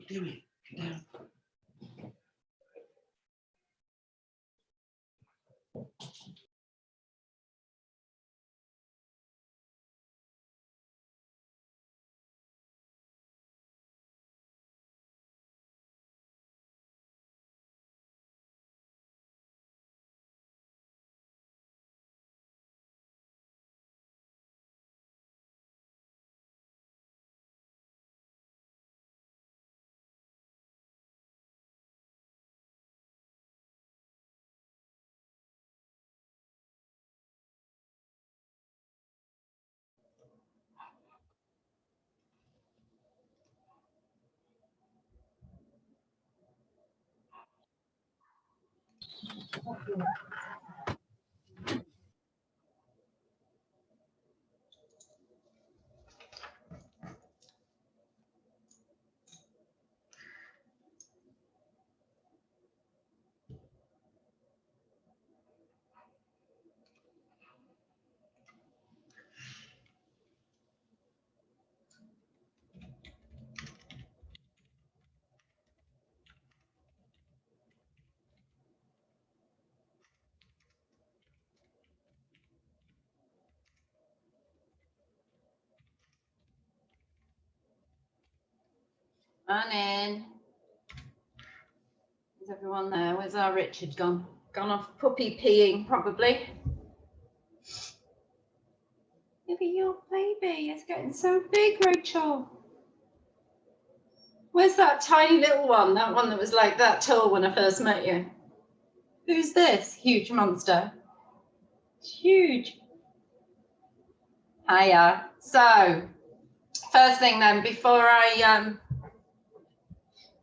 you doing? Get down. Morning. Is everyone there? Where's our Richard gone? Gone off puppy peeing, probably. Look at your baby. It's getting so big, Rachel. Where's that tiny little one? That one that was like that tall when I first met you. Who's this huge monster? It's huge. Hiya. So, first thing then, before I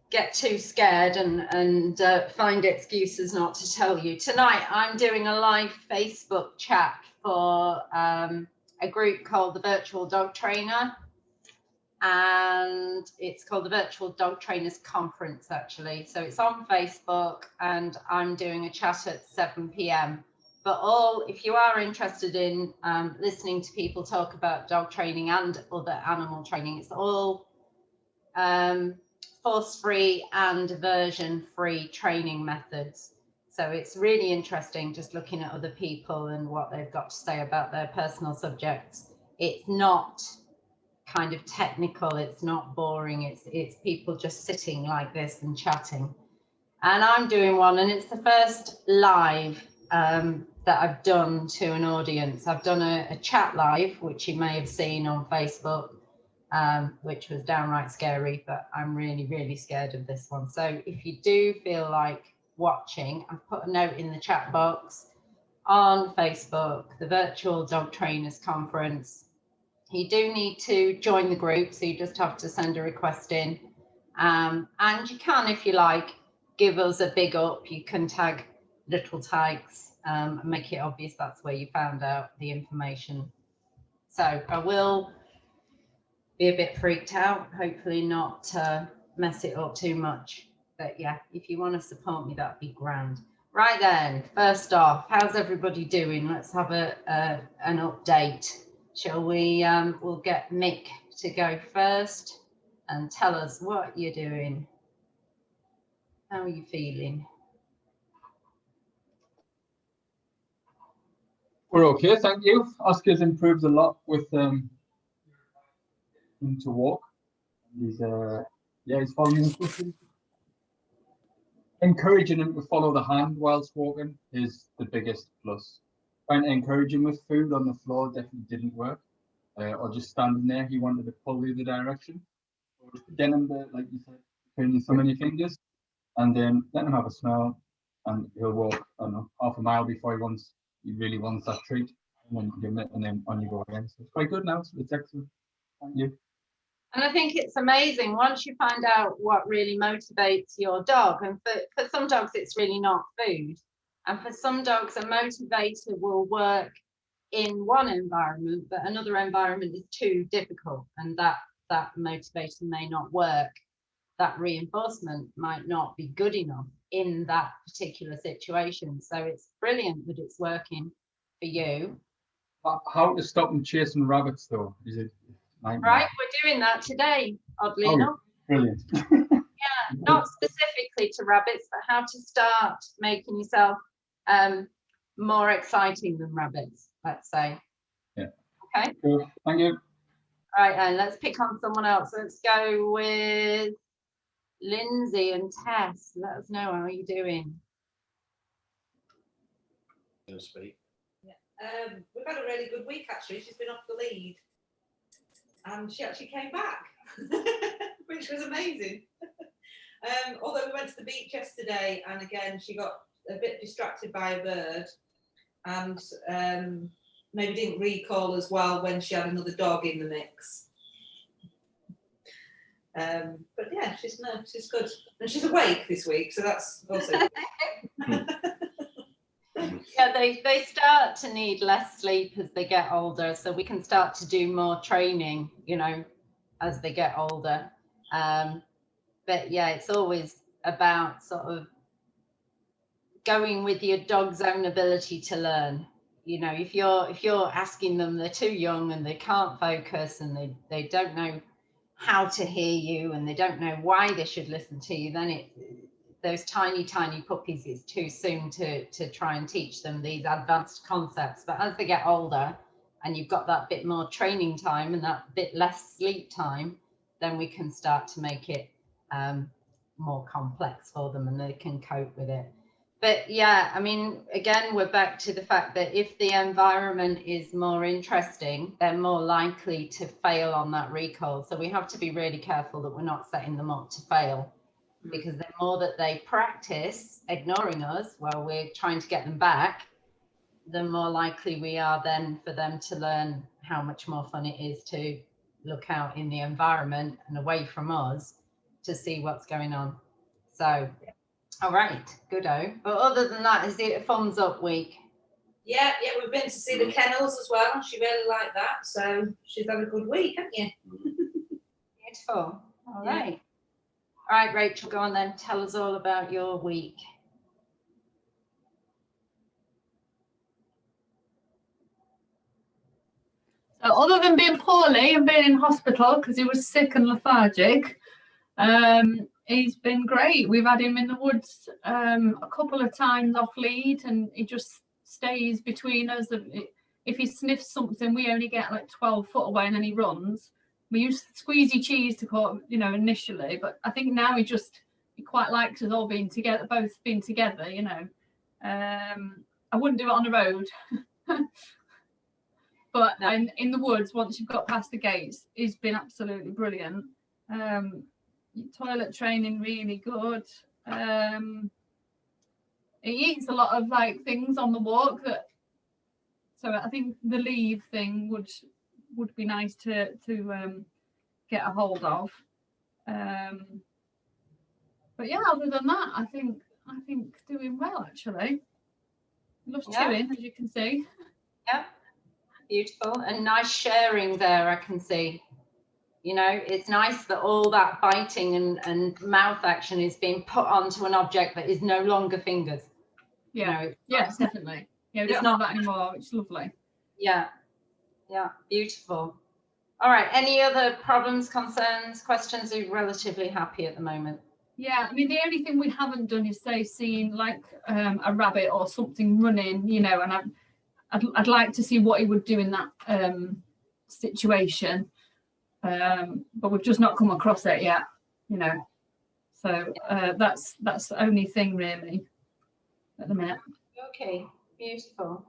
get too scared and find excuses not to tell you, tonight I'm doing a live Facebook chat for a group called the Virtual Dog Trainer, and it's called the Virtual Dog Trainers Conference actually. So it's on Facebook and I'm doing a chat at 7 p.m. But if you are interested in listening to people talk about dog training and other animal training, it's all force-free and aversion-free training methods. So it's really interesting just looking at other people and what they've got to say about their personal subjects. It's not kind of technical, it's not boring, it's people just sitting like this and chatting. And I'm doing one, and it's the first live that I've done to an audience. I've done a chat live, which you may have seen on Facebook, which was downright scary, but I'm really, really scared of this one. So if you do feel like watching, I've put a note in the chat box on Facebook, the Virtual Dog Trainers Conference. You do need to join the group, so you just have to send a request in. And you can, if you like, give us a big up. You can tag Little Tags and make it obvious that's where you found out the information. So I will be a bit freaked out, hopefully not mess it up too much. But yeah, if you want to support me, that'd be grand. Right then, first off, how's everybody doing? Let's have an update. Shall we? We'll get Mick to go first and tell us what you're doing. How are you feeling? We're okay, thank you. Oscar's improved a lot with him to walk. He's he's following. Encouraging him to follow the hand whilst walking is the biggest plus. Trying to encourage him with food on the floor definitely didn't work. Or just standing there, he wanted to pull the other direction. Get him to, like you said, between your thumb and your fingers, and then let him have a smell, and he'll walk, I don't know, half a mile before he really wants that treat, and then give him it, and then on you go again. So it's quite good now. So it's excellent. Thank you. And I think it's amazing once you find out what really motivates your dog. And for some dogs, it's really not food. And for some dogs, a motivator will work in one environment, but another environment is too difficult, and that motivator may not work. That reinforcement might not be good enough in that particular situation. So it's brilliant that it's working for you. How to stop them chasing rabbits, though? Is it right? We're doing that today, oddly enough. Brilliant. not specifically to rabbits, but how to start making yourself more exciting than rabbits, let's say. Yeah. Okay. Cool. Thank you. All right, and let's pick on someone else. Let's go with Lindsay and Tess. Let us know how you're doing. Speak. Yeah. We've had a really good week actually. She's been off the lead, and she actually came back, which was amazing. Although we went to the beach yesterday, and again she got a bit distracted by a bird, and maybe didn't recall as well when she had another dog in the mix. But yeah, she's good, and she's awake this week, so that's also. Yeah, they start to need less sleep as they get older, so we can start to do more training, you know, as they get older. But yeah, it's always about sort of going with your dog's own ability to learn. You know, if you're asking them, they're too young and they can't focus and they don't know how to hear you and they don't know why they should listen to you, then those tiny puppies, it's too soon to try and teach them these advanced concepts. But as they get older and you've got that bit more training time and that bit less sleep time, then we can start to make it more complex for them and they can cope with it. But yeah, I mean, again, we're back to the fact that if the environment is more interesting, they're more likely to fail on that recall. So we have to be really careful that we're not setting them up to fail, because the more that they practice ignoring us while we're trying to get them back, the more likely we are then for them to learn how much more fun it is to look out in the environment and away from us to see what's going on. So, all right, good-o. But other than that, is it a thumbs up week? Yeah, we've been to see the kennels as well. She really liked that, so she's had a good week, haven't you? Beautiful. All right. All right, Rachel, go on then. Tell us all about your week. So other than being poorly and being in hospital because he was sick and lethargic, he's been great. We've had him in the woods a couple of times off lead, and he just stays between us. If he sniffs something, we only get like 12 foot away, and then he runs. We used squeezy cheese to call, you know, initially, but I think now he quite likes us all being together, both being together, you know. I wouldn't do it on the road. But no. In the woods, once you've got past the gates, he's been absolutely brilliant. Toilet training really good. He eats a lot of like things on the walk so I think the leave thing would be nice to get a hold of. But yeah, other than that, I think doing well actually. Loves chewing, as you can see. Yeah. Beautiful and nice sharing there, I can see. You know, it's nice that all that biting and mouth action is being put onto an object that is no longer fingers. Yeah, you know, yes, definitely. Yeah, we don't have that anymore, which is lovely. Yeah, beautiful. All right, any other problems, concerns, questions? Are you relatively happy at the moment? Yeah, I mean, the only thing we haven't done is say seen like a rabbit or something running, you know, and I'd like to see what he would do in that situation, but we've just not come across it yet, you know. So that's the only thing really at the minute. Okay, beautiful.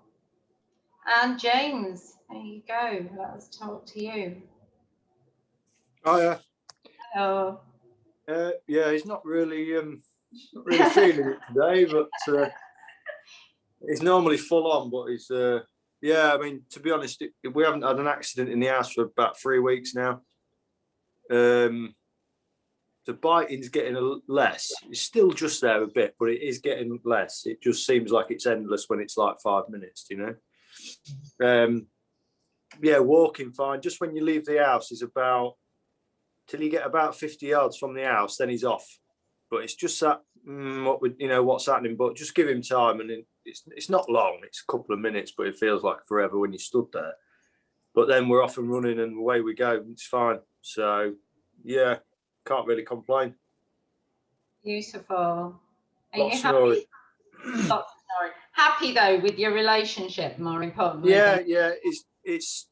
And James, there you go. Let us talk to you. Oh yeah. Hello. Yeah, he's not really feeling it today, but. He's normally full on, but he's yeah. I mean, to be honest, we haven't had an accident in the house for about 3 weeks now. The biting's getting less. It's still just there a bit, but it is getting less. It just seems like it's endless when it's like 5 minutes, you know. Yeah, walking fine. Just when you leave the house, is about till you get about 50 yards from the house, then he's off. But it's just that what's happening. But just give him time, and it's not long. It's a couple of minutes, but it feels like forever when you stood there. But then we're off and running, and away we go. It's fine. So yeah, can't really complain. Beautiful. Are Lots you of happy? snoring. Lots of snoring. Happy though with your relationship, more importantly. Yeah, yeah. It's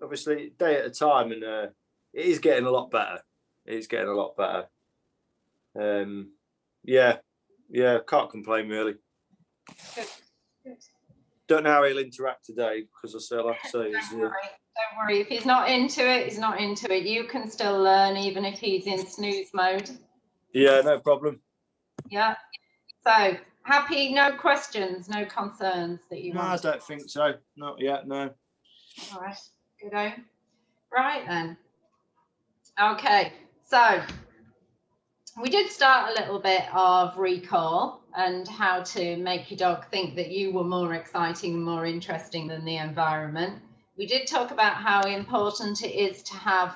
obviously day at a time, and it is getting a lot better. It is getting a lot better. Yeah, can't complain really. Good, good. Don't know how he'll interact today because I say, like I say, Don't worry. If he's not into it, he's not into it. You can still learn even if he's in snooze mode. yeah, no problem. Yeah. So happy, no questions, no concerns that you No, I want. don't think so. Not yet, no. All right, good. Right then. Okay, so we did start a little bit of recall and how to make your dog think that you were more exciting, more interesting than the environment. We did talk about how important it is to have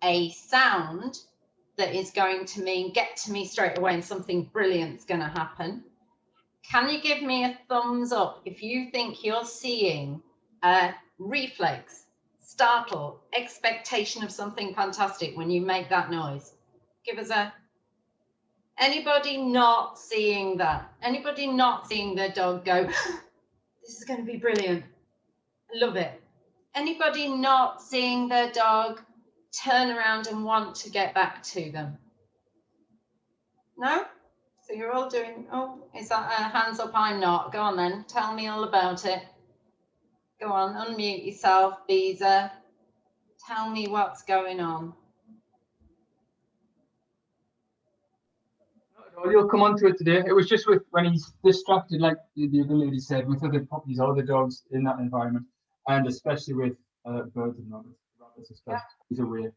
a sound that is going to mean get to me straight away and something brilliant's going to happen. Can you give me a thumbs up if you think you're seeing a reflex, startle, expectation of something fantastic when you make that noise? Give us a... Anybody not seeing that? Anybody not seeing their dog go, this is going to be brilliant, love it? Anybody not seeing their dog turn around and want to get back to them? No? So you're all doing, oh, is that a hands up? I'm not. Go on then, tell me all about it. Go on, unmute yourself, Beezer. Tell me what's going on. You'll come on to it today. It was just with when he's distracted, like the other lady said, with other puppies, other dogs in that environment, and especially with birds and rabbits, especially. Yeah. He's aware.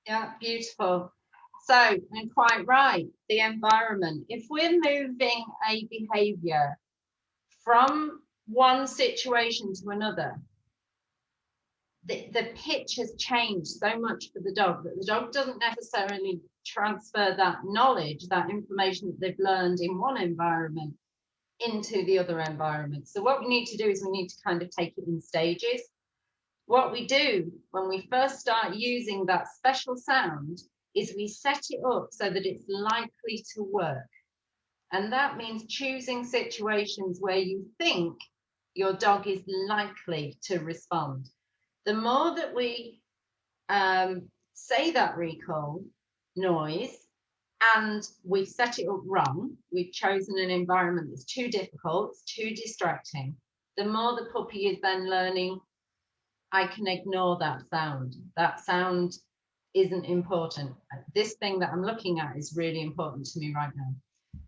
Yeah, beautiful. So, and quite right, the environment. If we're moving a behavior from one situation to another, the pitch has changed so much for the dog that the dog doesn't necessarily transfer that knowledge, that information that they've learned in one environment into the other environment. So what we need to do is we need to kind of take it in stages. What we do when we first start using that special sound is we set it up so that it's likely to work. And that means choosing situations where you think your dog is likely to respond. The more that we say that recall noise and we've set it up wrong, we've chosen an environment that's too difficult, it's too distracting, the more the puppy is then learning, I can ignore that sound. That sound isn't important. This thing that I'm looking at is really important to me right now.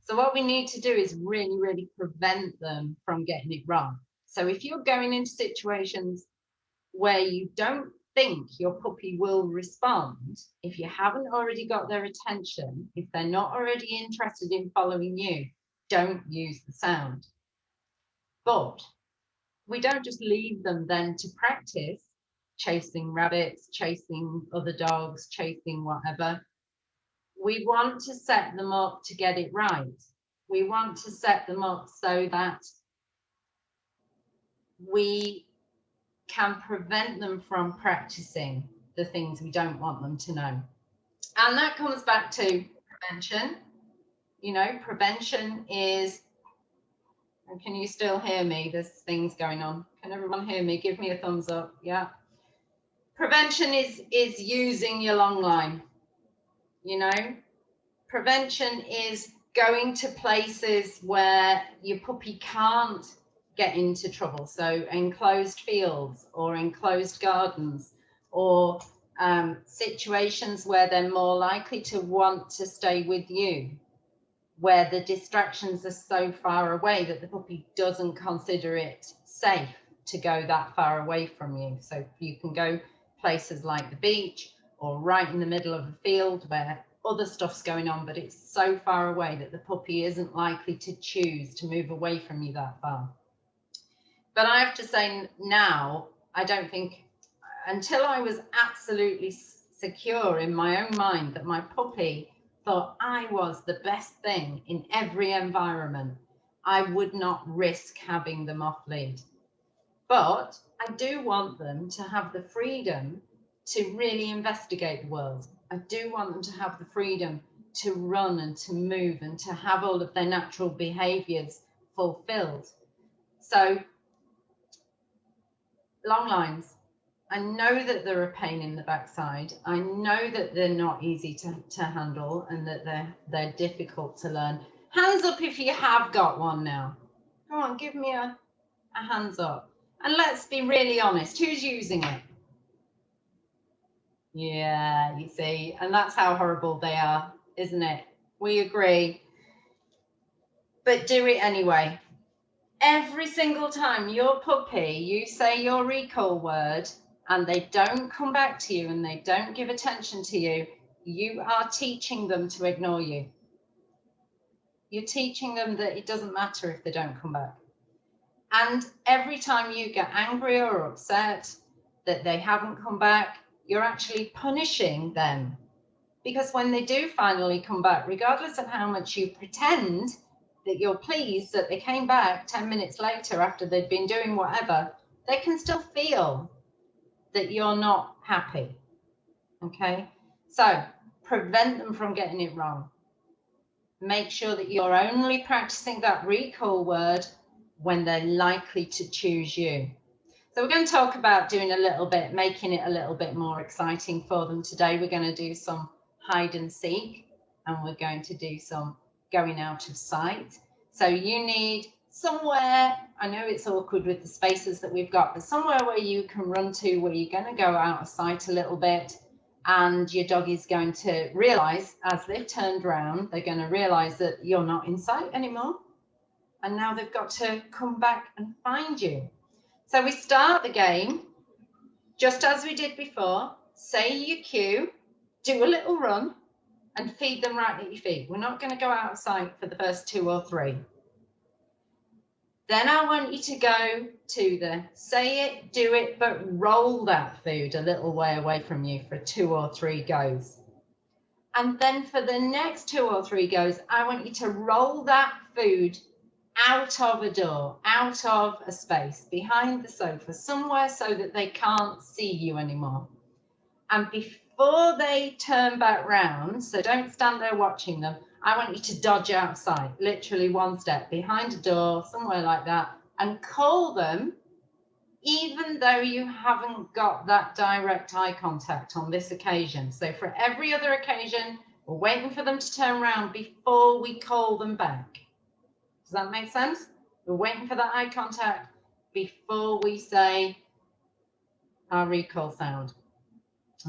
So what we need to do is really, really prevent them from getting it wrong. So if you're going into situations where you don't think your puppy will respond, if you haven't already got their attention, if they're not already interested in following you, don't use the sound. But we don't just leave them then to practice chasing rabbits, chasing other dogs, chasing whatever. We want to set them up to get it right. We want to set them up so that we can prevent them from practicing the things we don't want them to know. And that comes back to prevention. You know, prevention is, and can you still hear me? There's things going on. Can everyone hear me? Give me a thumbs up. Yeah. Prevention is using your long line. You know, prevention is going to places where your puppy can't get into trouble. So enclosed fields or enclosed gardens, or situations where they're more likely to want to stay with you, where the distractions are so far away that the puppy doesn't consider it safe to go that far away from you. So you can go places like the beach or right in the middle of a field where other stuff's going on, but it's so far away that the puppy isn't likely to choose to move away from you that far. But I have to say now, I don't think, until I was absolutely secure in my own mind that my puppy thought I was the best thing in every environment, I would not risk having them off lead. But I do want them to have the freedom to really investigate the world. I do want them to have the freedom to run and to move and to have all of their natural behaviors fulfilled. So long lines, I know that they're a pain in the backside. I know that they're not easy to handle and that they're difficult to learn. Hands up if you have got one now. Come on, give me a hands up. And let's be really honest, who's using it? Yeah, you see, and that's how horrible they are, isn't it? We agree. But do it anyway. Every single time your puppy, you say your recall word and they don't come back to you and they don't give attention to you, you are teaching them to ignore you. You're teaching them that it doesn't matter if they don't come back. And every time you get angry or upset that they haven't come back, you're actually punishing them. Because when they do finally come back, regardless of how much you pretend that you're pleased that they came back 10 minutes later after they'd been doing whatever, they can still feel that you're not happy. Okay? So prevent them from getting it wrong. Make sure that you're only practicing that recall word when they're likely to choose you. So we're going to talk about doing a little bit, making it a little bit more exciting for them today. We're going to do some hide and seek, and we're going to do some going out of sight. So you need somewhere, I know it's awkward with the spaces that we've got, but somewhere where you can run to, where you're going to go out of sight a little bit, and your dog is going to realize as they've turned around, they're going to realize that you're not in sight anymore. And now they've got to come back and find you. So we start the game just as we did before. Say your cue, do a little run, and feed them right at your feet. We're not going to go out of sight for the first 2 or 3. Then I want you to go to the say it, do it, but roll that food a little way away from you for 2 or 3 goes. And then for the next 2 or 3 goes, I want you to roll that food out of a door, out of a space, behind the sofa, somewhere so that they can't see you anymore. And before they turn back round, so don't stand there watching them, I want you to dodge outside, literally 1 step behind a door, somewhere like that, and call them, even though you haven't got that direct eye contact on this occasion. So for every other occasion, we're waiting for them to turn around before we call them back. Does that make sense? We're waiting for that eye contact before we say our recall sound.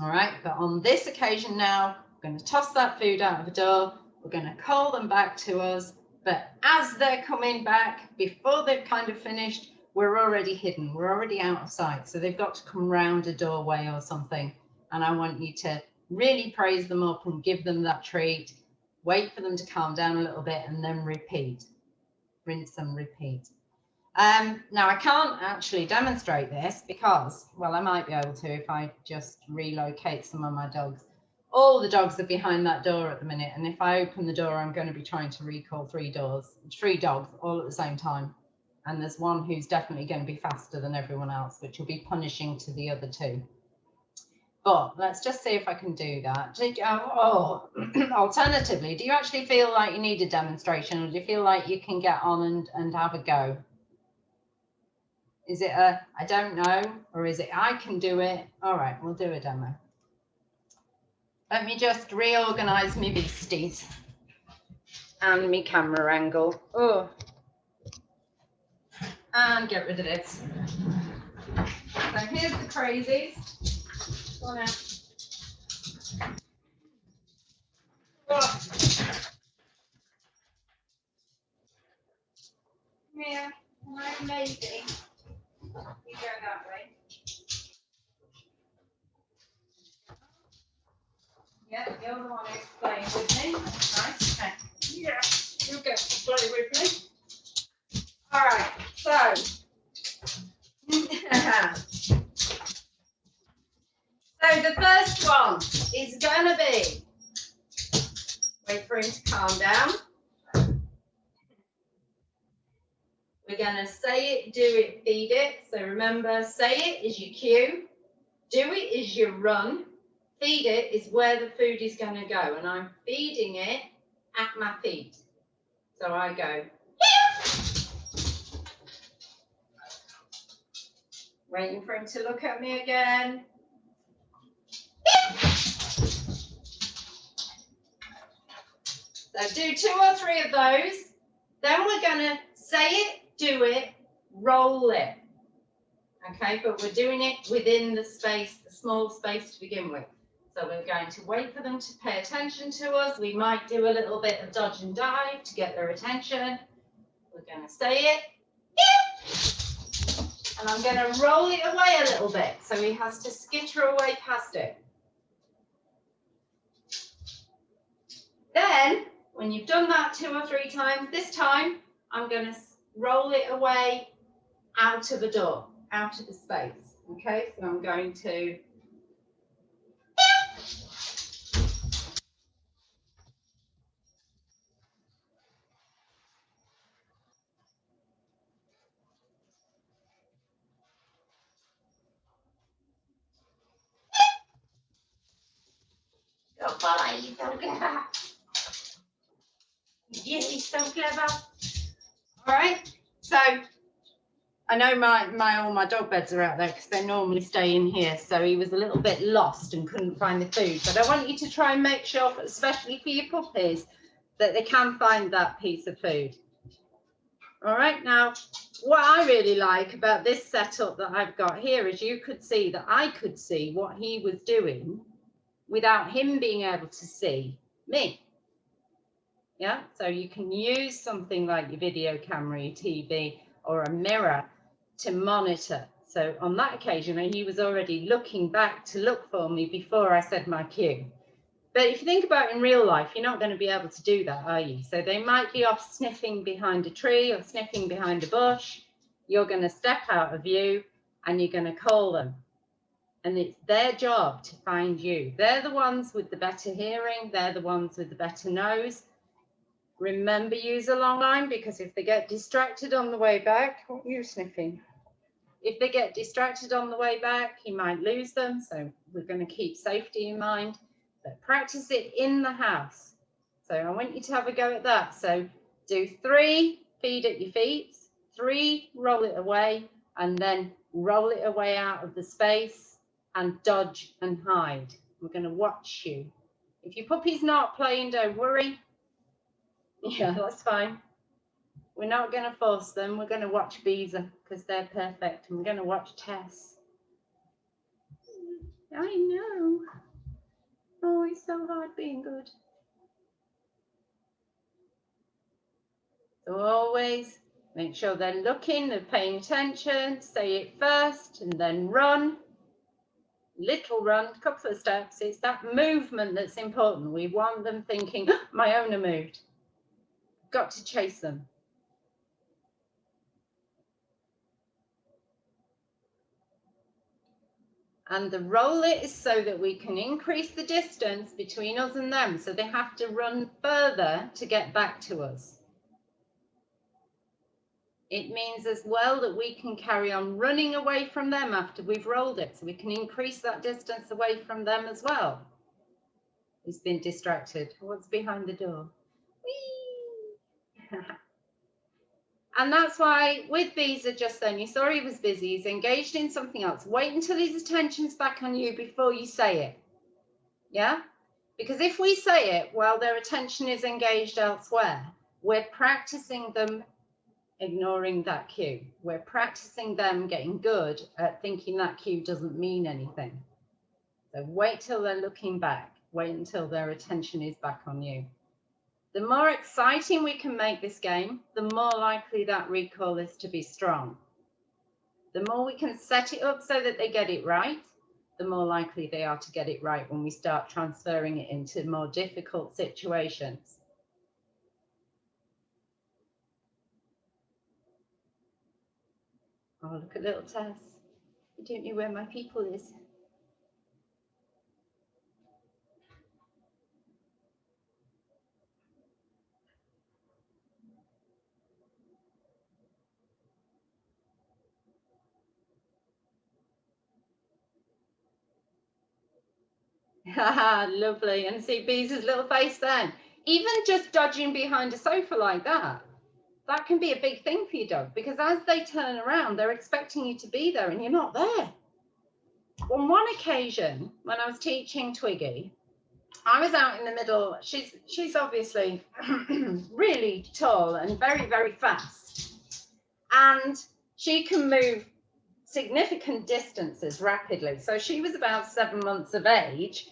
All right, but on this occasion now, we're going to toss that food out of the door. We're going to call them back to us. But as they're coming back, before they've kind of finished, we're already hidden. We're already out of sight. So they've got to come round a doorway or something. And I want you to really praise them up and give them that treat. Wait for them to calm down a little bit and then repeat. Rinse and repeat. Now I can't actually demonstrate this because, well, I might be able to if I just relocate some of my dogs. All the dogs are behind that door at the minute, and if I open the door, I'm going to be trying to recall 3 dogs all at the same time. And there's one who's definitely going to be faster than everyone else, which will be punishing to the other 2. But let's just see if I can do that. Alternatively, do you actually feel like you need a demonstration, or do you feel like you can get on and have a go? Is it a, I don't know, or is it, I can do it? All right, we'll do a demo. Let me just reorganize my beasties and my camera angle. Oh, and get rid of this. So here's the crazies. Go on out. Oh. Yeah, am I amazing? You go that way. Yeah, you're the one who's playing with me. Nice. Okay. Yeah, you get to play with me. All right, so. So the first one is going to be, wait for him to calm down. We're going to say it, do it, feed it. So remember, say it is your cue, do it is your run, Feed it is where the food is going to go, and I'm feeding it at my feet. So I go, waiting for him to look at me again. So do 2 or 3 of those. Then we're going to say it, do it, roll it. Okay, but we're doing it within the space, the small space to begin with. So we're going to wait for them to pay attention to us. We might do a little bit of dodge and dive to get their attention. We're going to say it. And I'm going to roll it away a little bit. So he has to skitter away past it. Then, when you've done that 2 or 3 times, this time I'm going to roll it away out of the door, out of the space. Okay, so I'm going to go by, you're so clever. You're so clever. All right, so I know all my dog beds are out there because they normally stay in here. So he was a little bit lost and couldn't find the food. But I want you to try and make sure, especially for your puppies, that they can find that piece of food. All right, now what I really like about this setup that I've got here is you could see that I could see what he was doing without him being able to see me. Yeah, so you can use something like your video camera, your TV, or a mirror to monitor. So on that occasion, he was already looking back to look for me before I said my cue. But if you think about it in real life, you're not going to be able to do that, are you? So they might be off sniffing behind a tree or sniffing behind a bush. You're going to step out of view and you're going to call them. And it's their job to find you. They're the ones with the better hearing. They're the ones with the better nose. Remember, use a long line, because if they get distracted on the way back, what are you sniffing? If they get distracted on the way back, you might lose them. So we're going to keep safety in mind. But practice it in the house. So I want you to have a go at that. So do 3, feed at your feet, 3, roll it away, and then roll it away out of the space and dodge and hide. We're going to watch you. If your puppy's not playing, don't worry. Yeah, that's fine. We're not going to force them. We're going to watch Beezer because they're perfect. And we're going to watch Tess. I know. Oh, it's so hard being good. So always make sure they're looking, they're paying attention. Say it first and then run. Little run, a couple of steps. It's that movement that's important. We want them thinking, oh, my owner moved. Got to chase them. And the roll it is so that we can increase the distance between us and them. So they have to run further to get back to us. It means as well that we can carry on running away from them after we've rolled it. So we can increase that distance away from them as well. He's been distracted. What's behind the door? Whee! And that's why with Beezer just then, you saw he was busy, he's engaged in something else. Wait until his attention's back on you before you say it. Yeah? Because if we say it while their attention is engaged elsewhere, we're practicing them ignoring that cue. We're practicing them getting good at thinking that cue doesn't mean anything. So wait till they're looking back. Wait until their attention is back on you. The more exciting we can make this game, the more likely that recall is to be strong. The more we can set it up so that they get it right, the more likely they are to get it right when we start transferring it into more difficult situations. Oh, look at little Tess. You don't know where my people is. Lovely. And see Beeze's little face then. Even just dodging behind a sofa like that, that can be a big thing for your dog, because as they turn around, they're expecting you to be there and you're not there. On one occasion, when I was teaching Twiggy, I was out in the middle. She's obviously really tall and very, very fast. And she can move significant distances rapidly. So she was about 7 months of age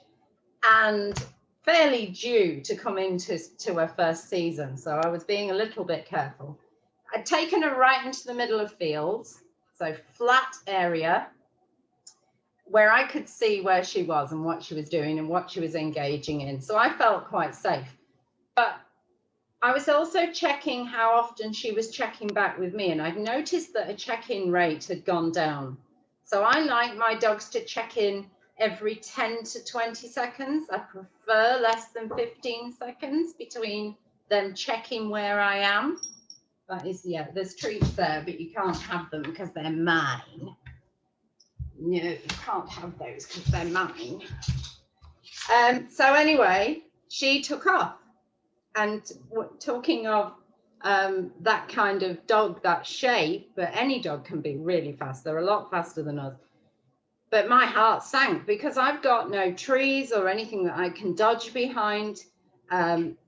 and fairly due to come into her first season. So I was being a little bit careful. I'd taken her right into the middle of fields, so flat area, where I could see where she was and what she was doing and what she was engaging in. So I felt quite safe. But I was also checking how often she was checking back with me, and I've noticed that a check-in rate had gone down. So I like my dogs to check in every 10 to 20 seconds. I prefer less than 15 seconds between them checking where I am. That is, yeah, there's treats there, but you can't have them because they're mine. No, you can't have those because they're mine. So anyway, she took off. And talking of that kind of dog, that shape, but any dog can be really fast. They're a lot faster than us. But my heart sank because I've got no trees or anything that I can dodge behind.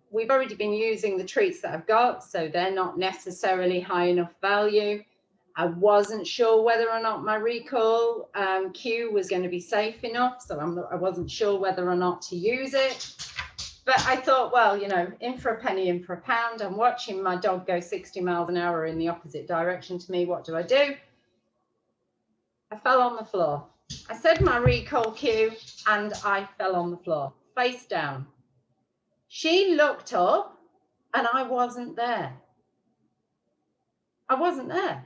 We've already been using the treats that I've got, so they're not necessarily high enough value. I wasn't sure whether or not my recall cue was going to be safe enough, so I wasn't sure whether or not to use it. But I thought, well, you know, in for a penny, in for a pound. I'm watching my dog go 60 miles an hour in the opposite direction to me. What do? I fell on the floor. I said my recall cue and I fell on the floor, face down. She looked up and I wasn't there. I wasn't there.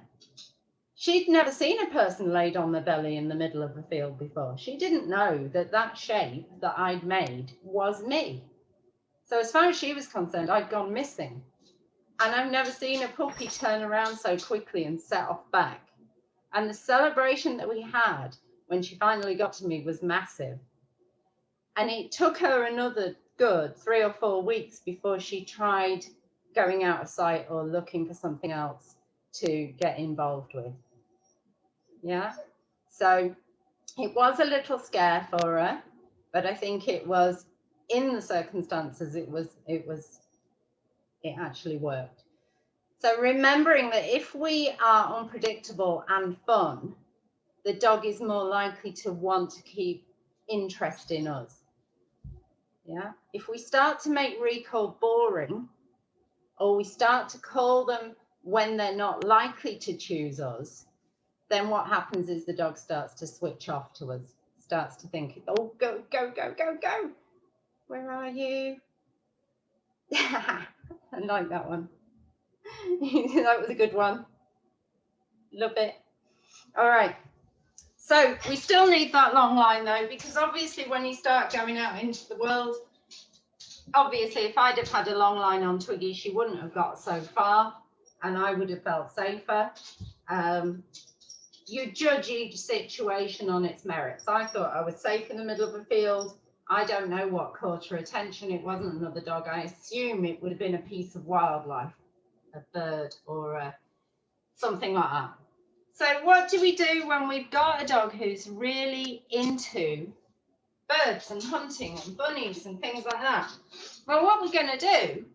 She'd never seen a person laid on their belly in the middle of the field before. She didn't know that that shape that I'd made was me. So as far as she was concerned, I'd gone missing. And I've never seen a puppy turn around so quickly and set off back. And the celebration that we had when she finally got to me was massive. And it took her another good 3 or 4 weeks before she tried going out of sight or looking for something else to get involved with. Yeah. So it was a little scare for her, but I think it was, in the circumstances, it actually worked. So remembering that if we are unpredictable and fun, the dog is more likely to want to keep interest in us. Yeah. If we start to make recall boring, or we start to call them when they're not likely to choose us, then what happens is the dog starts to switch off to us, starts to think, oh, go, go, go, go, go. Where are you? I like that one. That was a good one. Love it. All right. So we still need that long line though, because obviously when you start going out into the world, obviously if I'd have had a long line on Twiggy, she wouldn't have got so far and I would have felt safer. You judge each situation on its merits. I thought I was safe in the middle of a field. I don't know what caught her attention. It wasn't another dog. I assume it would have been a piece of wildlife, a bird or something like that. So what do we do when we've got a dog who's really into birds and hunting and bunnies and things like that? Well, what we're going to do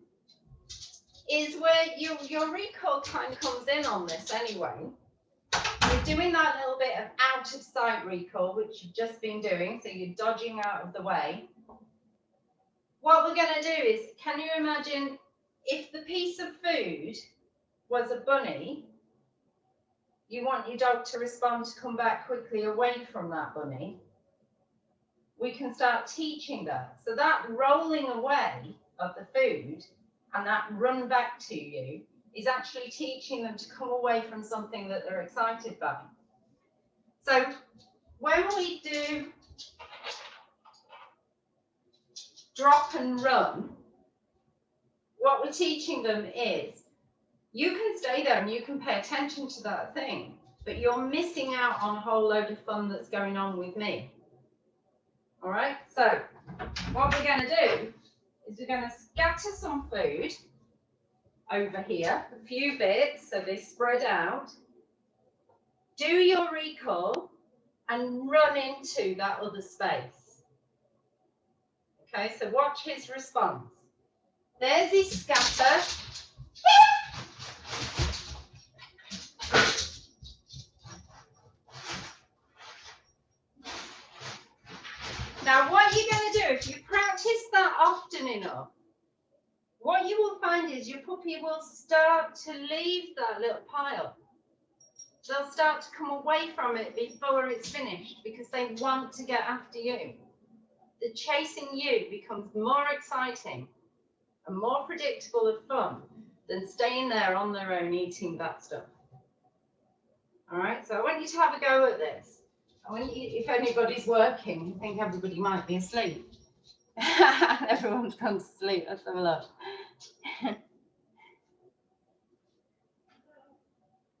is where your recall kind of comes in on this anyway. You're doing that little bit of out of sight recall, which you've just been doing, so you're dodging out of the way. What we're going to do is, can you imagine if the piece of food was a bunny, you want your dog to respond to come back quickly away from that bunny. We can start teaching that. So that rolling away of the food and that run back to you is actually teaching them to come away from something that they're excited by. So when we do drop and run, what we're teaching them is, you can stay there and you can pay attention to that thing, but you're missing out on a whole load of fun that's going on with me. All right, so what we're going to do is we're going to scatter some food over here, a few bits so they spread out. Do your recall and run into that other space. Okay, so watch his response. There's his scatter. Now, what you're going to do, if you practice that often enough, what you will find is your puppy will start to leave that little pile. They'll start to come away from it before it's finished because they want to get after you. The chasing you becomes more exciting and more predictable and fun than staying there on their own eating that stuff. All right, so I want you to have a go at this. I want you, if anybody's working, I think everybody might be asleep. Everyone's gone to sleep. Let's have a look.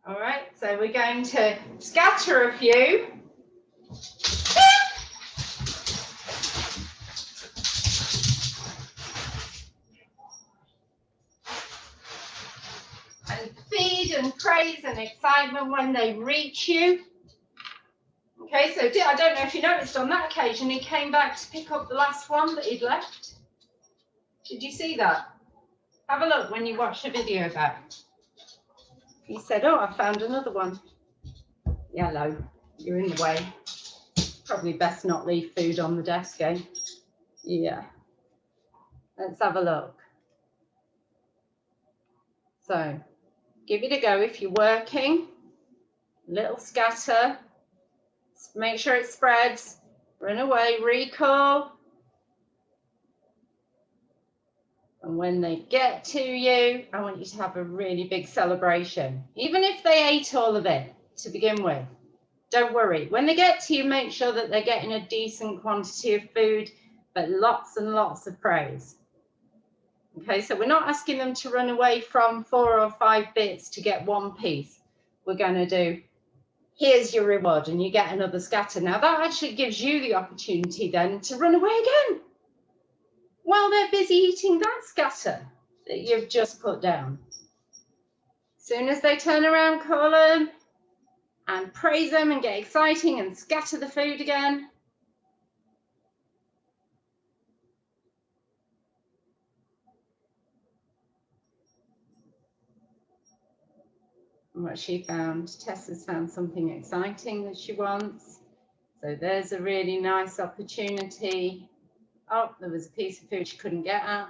All right, so we're going to scatter a few. And feed and praise and excitement when they reach you. Okay, so I don't know if you noticed on that occasion, he came back to pick up the last one that he'd left. Did you see that? Have a look when you watch the video back. He said, oh, I found another one. Yellow, you're in the way. Probably best not leave food on the desk, eh? Yeah. Let's have a look. So, give it a go if you're working. Little scatter. Make sure it spreads. Run away, recall. And when they get to you, I want you to have a really big celebration. Even if they ate all of it to begin with, don't worry. When they get to you, make sure that they're getting a decent quantity of food, but lots and lots of praise. Okay, so we're not asking them to run away from 4 or 5 bits to get one piece. We're going to do, here's your reward, and you get another scatter. Now that actually gives you the opportunity then to run away again while they're busy eating that scatter that you've just put down. As soon as they turn around, call them and praise them and get exciting and scatter the food again. And what she found, Tessa's found something exciting that she wants. So there's a really nice opportunity. Oh, there was a piece of food she couldn't get at.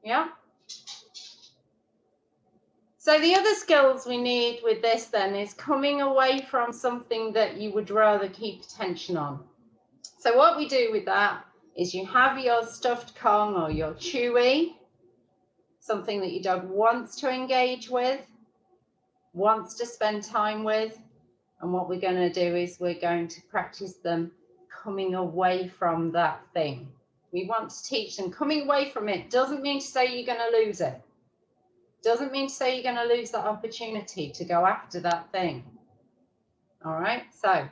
Yeah. So the other skills we need with this then is coming away from something that you would rather keep attention on. So what we do with that is you have your stuffed Kong or your Chewy, something that your dog wants to engage with, wants to spend time with. And what we're going to do is we're going to practice them coming away from that thing. We want to teach them coming away from it. Doesn't mean to say you're going to lose it. Doesn't mean to say you're going to lose that opportunity to go after that thing. All right, so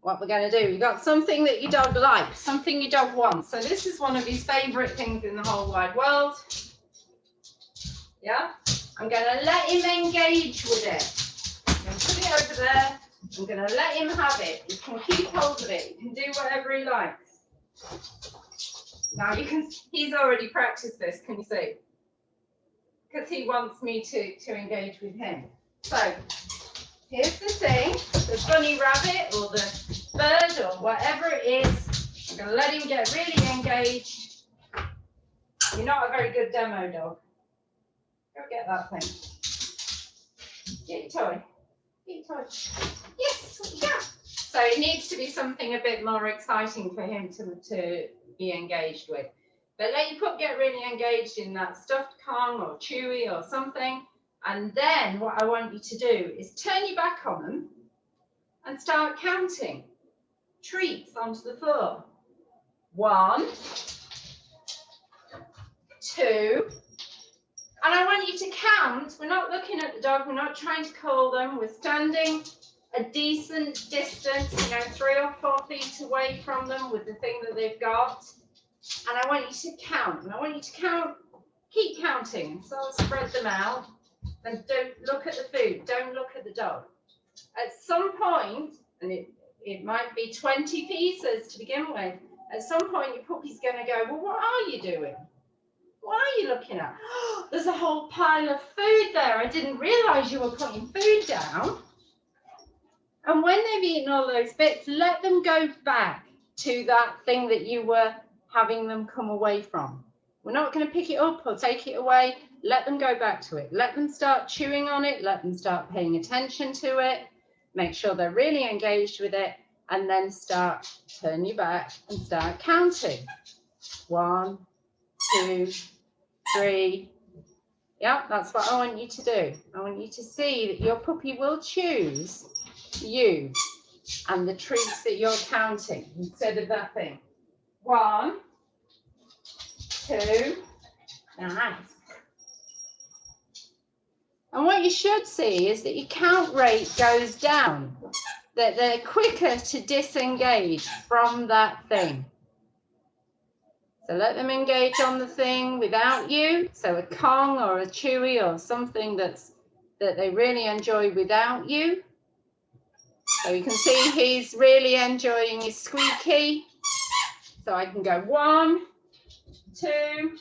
what we're going to do, you've got something that your dog likes, something your dog wants. So this is one of his favorite things in the whole wide world. Yeah, I'm going to let him engage with it. I'm going to put it over there. I'm going to let him have it. You can keep hold of it. You can do whatever he likes. Now you can, he's already practiced this, can you see? Because he wants me to engage with him. So here's the thing, the bunny rabbit or the bird or whatever it is. I'm going to let him get really engaged. You're not a very good demo dog. Go get that thing. Get your toy. Get your toy. Yes, yeah. So it needs to be something a bit more exciting for him to be engaged with. But let your pup get really engaged in that stuffed Kong or Chewy or something. And then what I want you to do is turn your back on them and start counting treats onto the floor. 1, 2, and I want you to count. We're not looking at the dog. We're not trying to call them. We're standing a decent distance, 3 or 4 feet away from them with the thing that they've got. And I want you to count. And I want you to count, keep counting. So I'll spread them out. And don't look at the food. Don't look at the dog. At some point, and it might be 20 pieces to begin with, at some point your puppy's going to go, well, what are you doing? What are you looking at? Oh, there's a whole pile of food there. I didn't realise you were putting food down. And when they've eaten all those bits, let them go back to that thing that you were having them come away from. We're not going to pick it up or take it away. Let them go back to it. Let them start chewing on it. Let them start paying attention to it. Make sure they're really engaged with it. And then turn your back and start counting. 1, 2, 3. Yeah, that's what I want you to do. I want you to see that your puppy will choose you and the treats that you're counting instead of that thing. 1, 2, nice. And what you should see is that your count rate goes down, that they're quicker to disengage from that thing. So let them engage on the thing without you. So a Kong or a Chewy or something that they really enjoy without you. So you can see he's really enjoying his squeaky. So I can go 1, 2,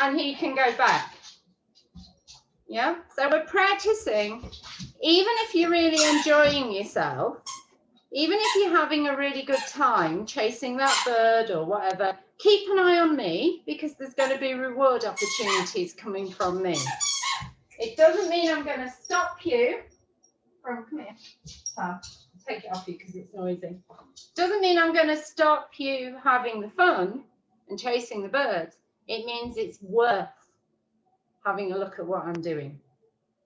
and he can go back. Yeah, so we're practicing, even if you're really enjoying yourself, even if you're having a really good time chasing that bird or whatever, keep an eye on me because there's going to be reward opportunities coming from me. It doesn't mean I'm going to stop you from, come here, I'll take it off you because it's noisy. Doesn't mean I'm going to stop you having the fun and chasing the birds. It means it's worth having a look at what I'm doing.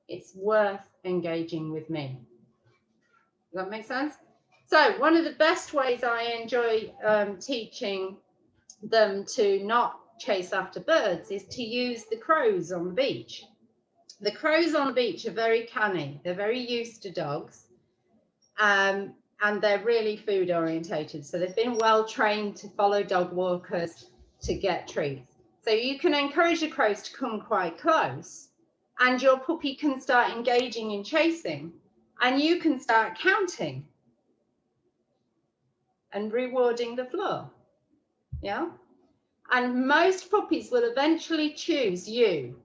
It's worth engaging with me. Does that make sense? So one of the best ways I enjoy teaching them to not chase after birds is to use the crows on the beach. The crows on the beach are very canny. They're very used to dogs, and they're really food orientated. So they've been well trained to follow dog walkers to get treats. So you can encourage the crows to come quite close, and your puppy can start engaging in chasing, and you can start counting and rewarding the floor. Yeah. And most puppies will eventually choose you,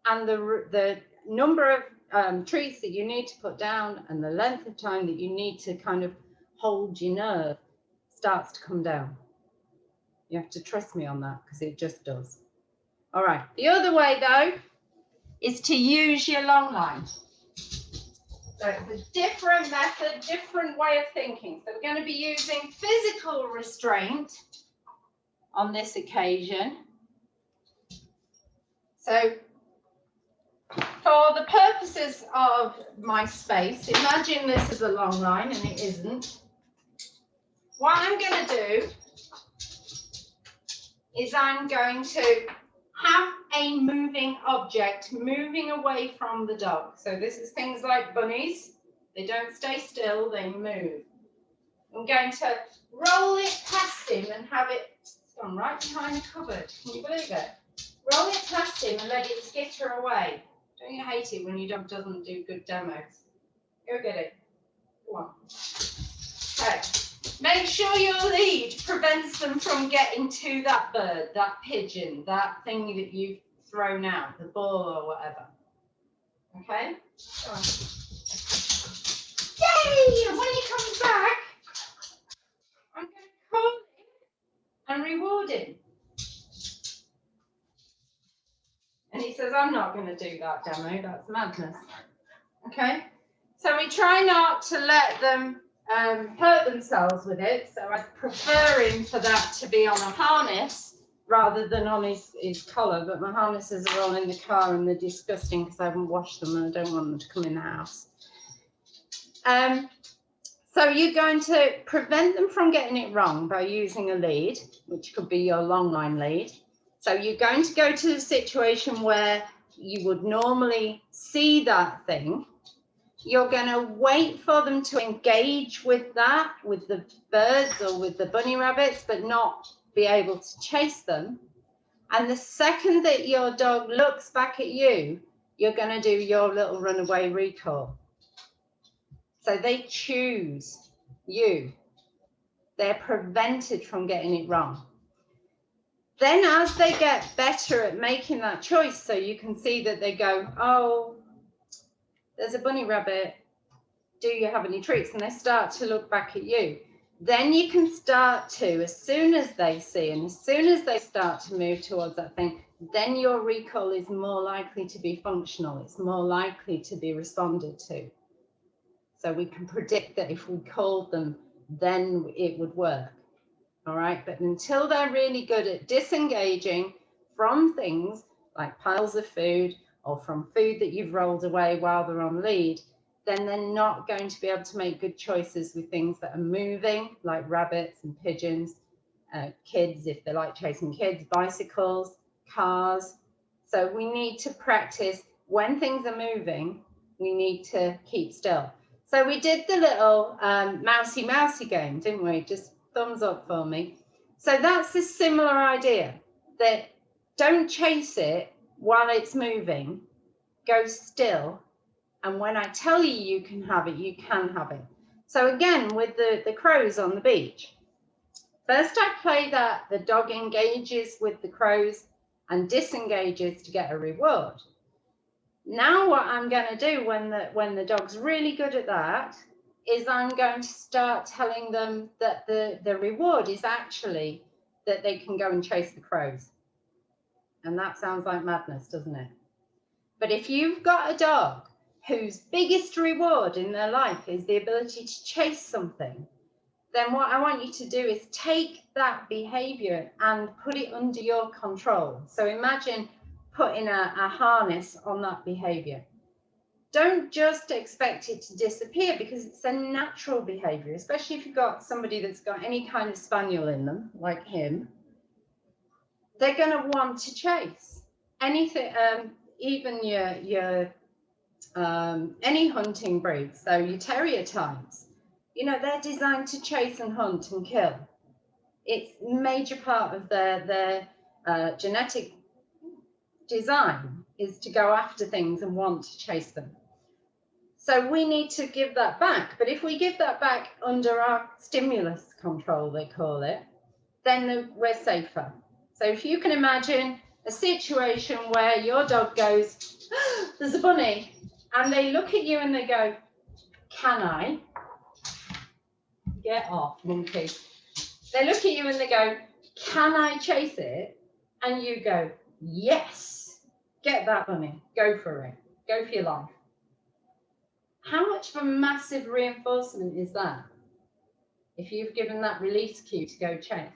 and the number of treats that you need to put down and the length of time that you need to kind of hold your nerve starts to come down. You have to trust me on that because it just does. All right. The other way, though, is to use your long line. So it's a different method, different way of thinking. So we're going to be using physical restraint on this occasion. So for the purposes of my space, imagine this is a long line and it isn't. What I'm going to do is I'm going to have a moving object moving away from the dog. So this is things like bunnies. They don't stay still, they move. I'm going to roll it past him and have it gone right behind the cupboard. Can you believe it? Roll it past him and let it skitter away. Don't you hate it when your dog doesn't do good demos? Go get it. Go on. Okay. Make sure your lead prevents them from getting to that bird, that pigeon, that thing that you've thrown out, the ball or whatever. Okay? Go on. Yay! And when he comes back, I'm going to call him and reward him. And he says, I'm not going to do that demo, that's madness. Okay? So we try not to let them hurt themselves with it. So I prefer him for that to be on a harness rather than on his collar. But my harnesses are all in the car and they're disgusting because I haven't washed them and I don't want them to come in the house. So you're going to prevent them from getting it wrong by using a lead, which could be your long line lead. So you're going to go to the situation where you would normally see that thing. you're going to wait for them to engage with that, with the birds or with the bunny rabbits, but not be able to chase them. And the second that your dog looks back at you, you're going to do your little runaway recall. So they choose you. They're prevented from getting it wrong. Then as they get better at making that choice, so you can see that they go, oh, there's a bunny rabbit. Do you have any treats? And they start to look back at you. Then you can start to, as soon as they see and as soon as they start to move towards that thing, then your recall is more likely to be functional. It's more likely to be responded to. So we can predict that if we called them, then it would work. All right, but until they're really good at disengaging from things like piles of food or from food that you've rolled away while they're on lead, then they're not going to be able to make good choices with things that are moving, like rabbits and pigeons, kids, if they like chasing kids, bicycles, cars. So we need to practice when things are moving, we need to keep still. So we did the little mousy game, didn't we? Just thumbs up for me. So that's a similar idea, that don't chase it while it's moving, go still, and when I tell you you can have it, you can have it. So again, with the crows on the beach, first I play that the dog engages with the crows and disengages to get a reward. Now what I'm going to do when the dog's really good at that is I'm going to start telling them that the reward is actually that they can go and chase the crows. And that sounds like madness, doesn't it? But if you've got a dog whose biggest reward in their life is the ability to chase something, then what I want you to do is take that behavior and put it under your control. So imagine putting a harness on that behavior. Don't just expect it to disappear, because it's a natural behavior, especially if you've got somebody that's got any kind of spaniel in them, like him. They're going to want to chase anything, even your any hunting breeds. So your terrier types, you know, they're designed to chase and hunt and kill. It's a major part of their genetic design is to go after things and want to chase them. So we need to give that back. But if we give that back under our stimulus control, they call it, then we're safer. So if you can imagine a situation where your dog goes, oh, there's a bunny, and they look at you and they go, can I? Get off, monkey. They look at you and they go, can I chase it? And you go, yes, get that bunny, go for it, go for your life. How much of a massive reinforcement is that if you've given that release cue to go chase?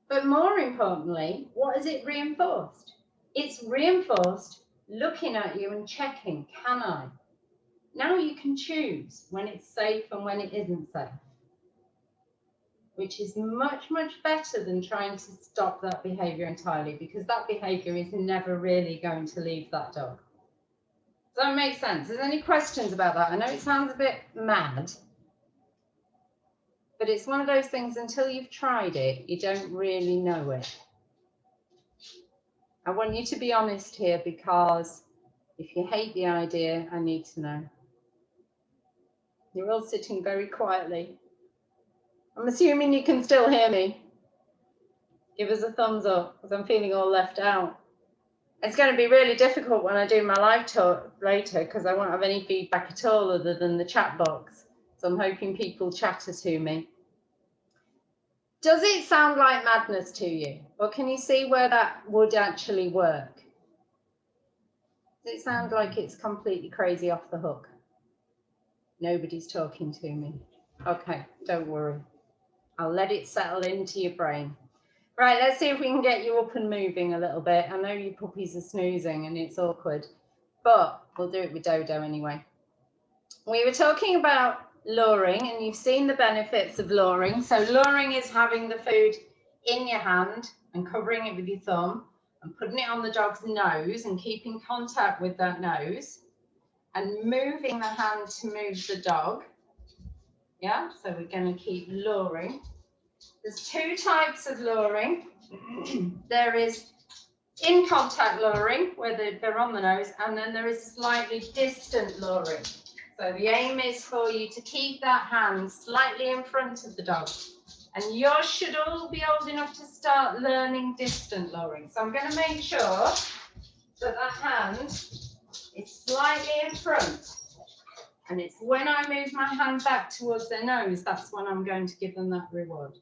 But more importantly, what has it reinforced? It's reinforced looking at you and checking, can I? Now you can choose when it's safe and when it isn't safe, which is much, much better than trying to stop that behavior entirely, because that behavior is never really going to leave that dog. Does that make sense? Is there any questions about that? I know it sounds a bit mad, but it's one of those things, until you've tried it, you don't really know it. I want you to be honest here, because if you hate the idea, I need to know. You're all sitting very quietly. I'm assuming you can still hear me. Give us a thumbs up, because I'm feeling all left out. It's going to be really difficult when I do my live talk later, because I won't have any feedback at all other than the chat box. So I'm hoping people chatter to me. Does it sound like madness to you? Or can you see where that would actually work? Does it sound like it's completely crazy off the hook? Nobody's talking to me. Okay, don't worry. I'll let it settle into your brain. Right, let's see if we can get you up and moving a little bit. I know you puppies are snoozing and it's awkward, but we'll do it with Dodo anyway. We were talking about luring, and you've seen the benefits of luring. So luring is having the food in your hand and covering it with your thumb and putting it on the dog's nose and keeping contact with that nose. and moving the hand to move the dog. Yeah, so we're going to keep luring. There's two types of luring. There is in contact luring, where they're on the nose, and then there is slightly distant luring. So the aim is for you to keep that hand slightly in front of the dog. And yours should all be old enough to start learning distant luring. So I'm going to make sure that that hand is slightly in front. And it's when I move my hand back towards their nose, that's when I'm going to give them that reward.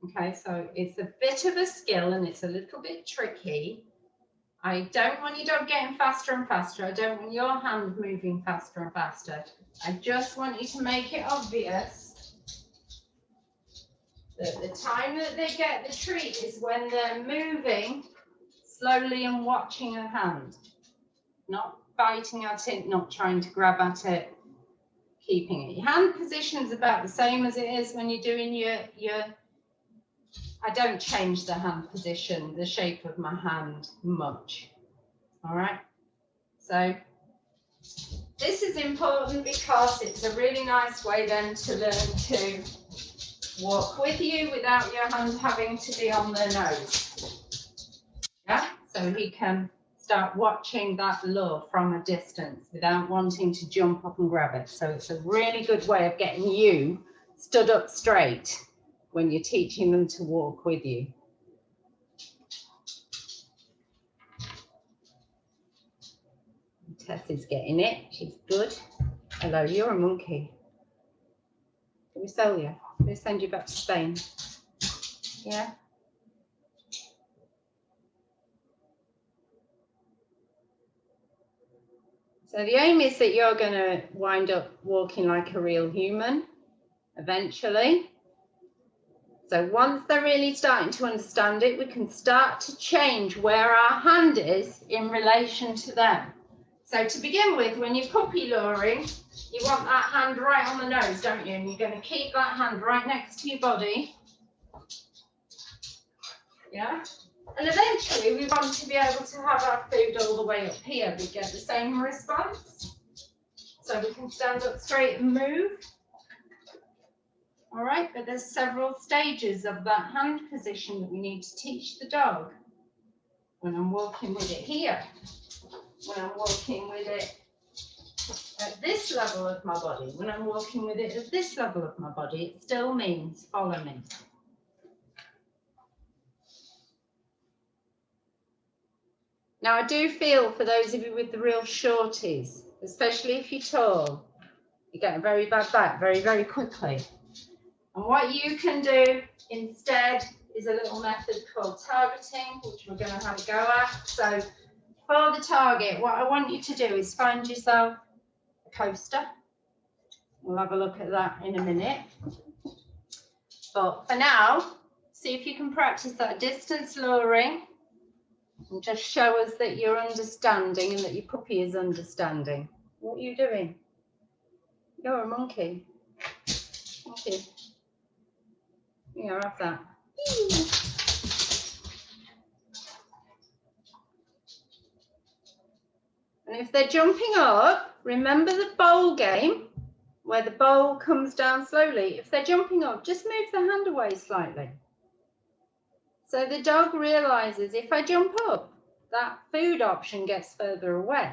Okay, so it's a bit of a skill and it's a little bit tricky. I don't want your dog getting faster and faster. I don't want your hand moving faster and faster. I just want you to make it obvious that the time that they get the treat is when they're moving slowly and watching a hand. Not biting at it, not trying to grab at it, keeping it. Your hand position is about the same as it is when you're doing your I don't change the hand position, the shape of my hand much. All right. So this is important because it's a really nice way then to learn to walk with you without your hand having to be on their nose. Yeah. So he can start watching that lure from a distance without wanting to jump up and grab it. So it's a really good way of getting you stood up straight when you're teaching them to walk with you. Tess is getting it. She's good. Hello, you're a monkey. Can we sell you? Can we send you back to Spain? Yeah. So the aim is that you're going to wind up walking like a real human eventually. So once they're really starting to understand it, we can start to change where our hand is in relation to them. So to begin with, when you're puppy luring, you want that hand right on the nose, don't you? And you're going to keep that hand right next to your body. Yeah. And eventually we want to be able to have our food all the way up here. We get the same response. So we can stand up straight and move. All right, but there's several stages of that hand position that we need to teach the dog. When I'm walking with it here, when I'm walking with it at this level of my body, when I'm walking with it at this level of my body, it still means follow me. Now, I do feel for those of you with the real shorties, especially if you're tall, you get a very bad back very, very quickly. And what you can do instead is a little method called targeting, which we're going to have a go at. So for the target, what I want you to do is find yourself a coaster. We'll have a look at that in a minute. But for now, see if you can practice that distance luring and just show us that you're understanding and that your puppy is understanding. What are you doing? You're a monkey. Monkey. Yeah, have that. And if they're jumping up, remember the bowl game where the bowl comes down slowly. If they're jumping up, just move the hand away slightly. So the dog realizes if I jump up, that food option gets further away.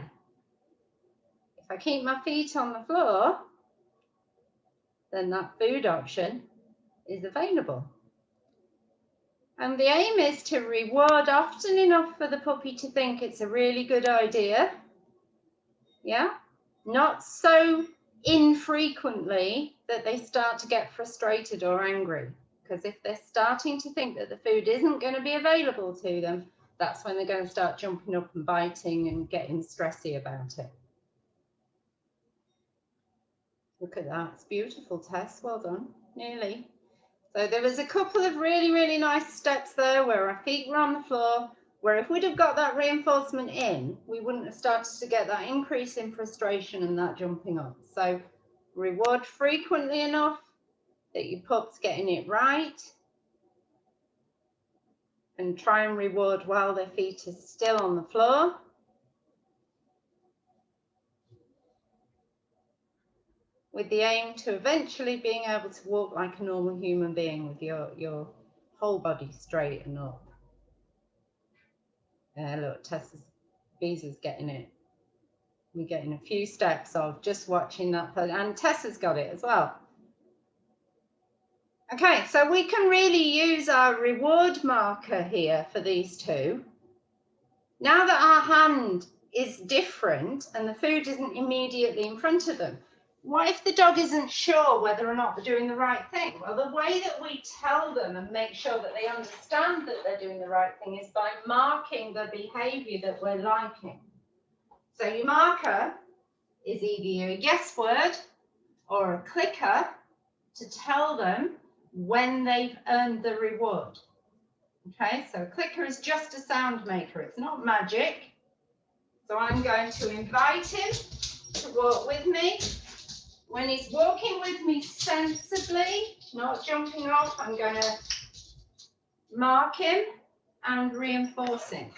If I keep my feet on the floor, then that food option is available. And the aim is to reward often enough for the puppy to think it's a really good idea. Yeah, not so infrequently that they start to get frustrated or angry. Because if they're starting to think that the food isn't going to be available to them, that's when they're going to start jumping up and biting and getting stressy about it. Look at that, it's beautiful, Tess, well done, nearly. So there was a couple of really, really nice steps there where our feet were on the floor, where if we'd have got that reinforcement in, we wouldn't have started to get that increase in frustration and that jumping up. So reward frequently enough that your pup's getting it right, and try and reward while their feet are still on the floor. with the aim to eventually being able to walk like a normal human being with your whole body straight and up. Look, Beeza's getting it. We're getting a few steps of just watching that, and Tessa's got it as well. Okay, so we can really use our reward marker here for these two. Now that our hand is different and the food isn't immediately in front of them, what if the dog isn't sure whether or not they're doing the right thing? Well, the way that we tell them and make sure that they understand that they're doing the right thing is by marking the behavior that we're liking. So your marker is either a yes word or a clicker to tell them when they've earned the reward. Okay, so a clicker is just a sound maker, it's not magic. So I'm going to invite him to walk with me. When he's walking with me sensibly, not jumping off, I'm going to mark him and reinforce him.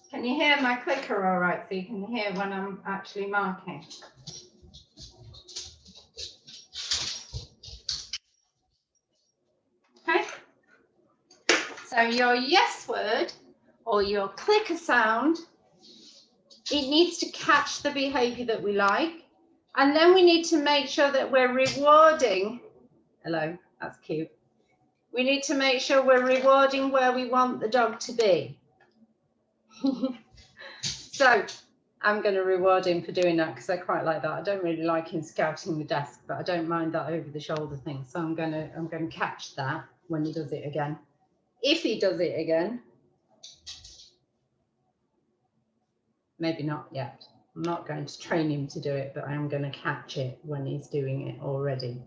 Can you hear my clicker all right? So you can hear when I'm actually marking. Okay. So your yes word or your clicker sound, it needs to catch the behavior that we like. And then we need to make sure that we're rewarding. Hello, that's cute. We need to make sure we're rewarding where we want the dog to be. So I'm going to reward him for doing that because I quite like that. I don't really like him scouting the desk, but I don't mind that over the shoulder thing. So I'm going to catch that when he does it again. If he does it again, maybe not yet. I'm not going to train him to do it, but I am going to catch it when he's doing it already.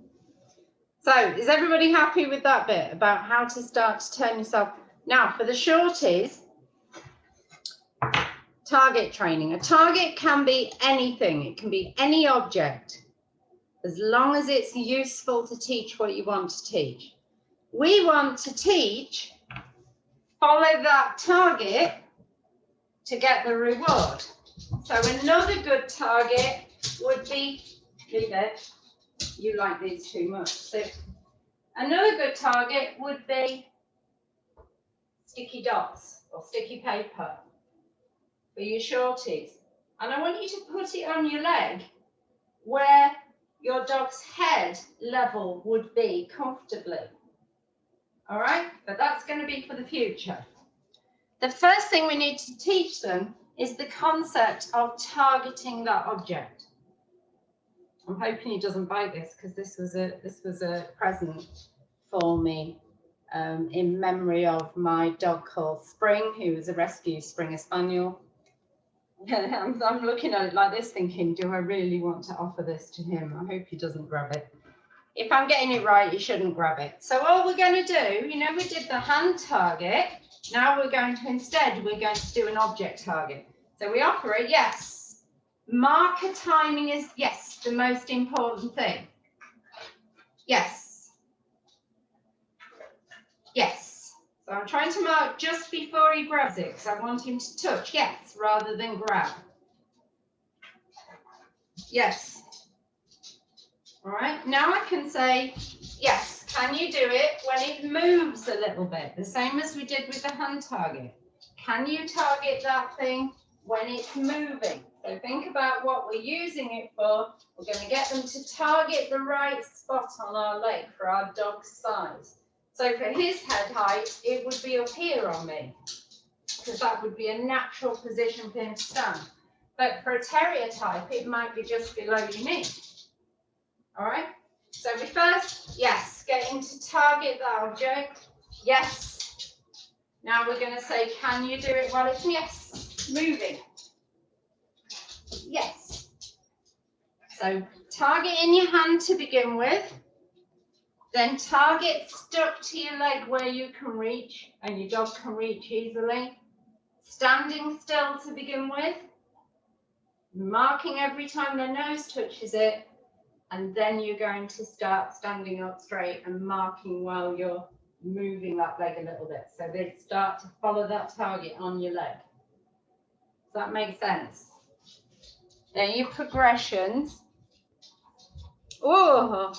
So is everybody happy with that bit about how to start to turn yourself? Now for the shorties, target training. A target can be anything. It can be any object, as long as it's useful to teach what you want to teach. We want to teach, follow that target to get the reward. So another good target would be, leave it, you like these too much. So another good target would be sticky dots or sticky paper for your shorties. And I want you to put it on your leg where your dog's head level would be comfortably. All right, but that's going to be for the future. The first thing we need to teach them is the concept of targeting that object. I'm hoping he doesn't bite this because this was a present for me in memory of my dog called Spring, who was a rescue Springer Spaniel. I'm looking at it like this thinking, do I really want to offer this to him? I hope he doesn't grab it. If I'm getting it right, you shouldn't grab it. So all we're going to do, you know, we did the hand target. Now we're going to do an object target. So we offer a yes. Marker timing is yes, the most important thing. Yes. Yes. So I'm trying to mark just before he grabs it because I want him to touch yes rather than grab. Yes. All right, now I can say, yes, can you do it when it moves a little bit? The same as we did with the hand target. Can you target that thing when it's moving? So think about what we're using it for. We're going to get them to target the right spot on our leg for our dog's size. So for his head height, it would be up here on me, because that would be a natural position for him to stand. But for a terrier type, it might be just below your knee. All right, so we first, yes, get him to target that object, yes. Now we're going to say, can you do it while it's, yes, moving, yes. So target in your hand to begin with, then target stuck to your leg where you can reach and your dog can reach easily. Standing still to begin with, marking every time their nose touches it. And then you're going to start standing up straight and marking while you're moving that leg a little bit. So they start to follow that target on your leg. that make sense? Then your progressions. Oh,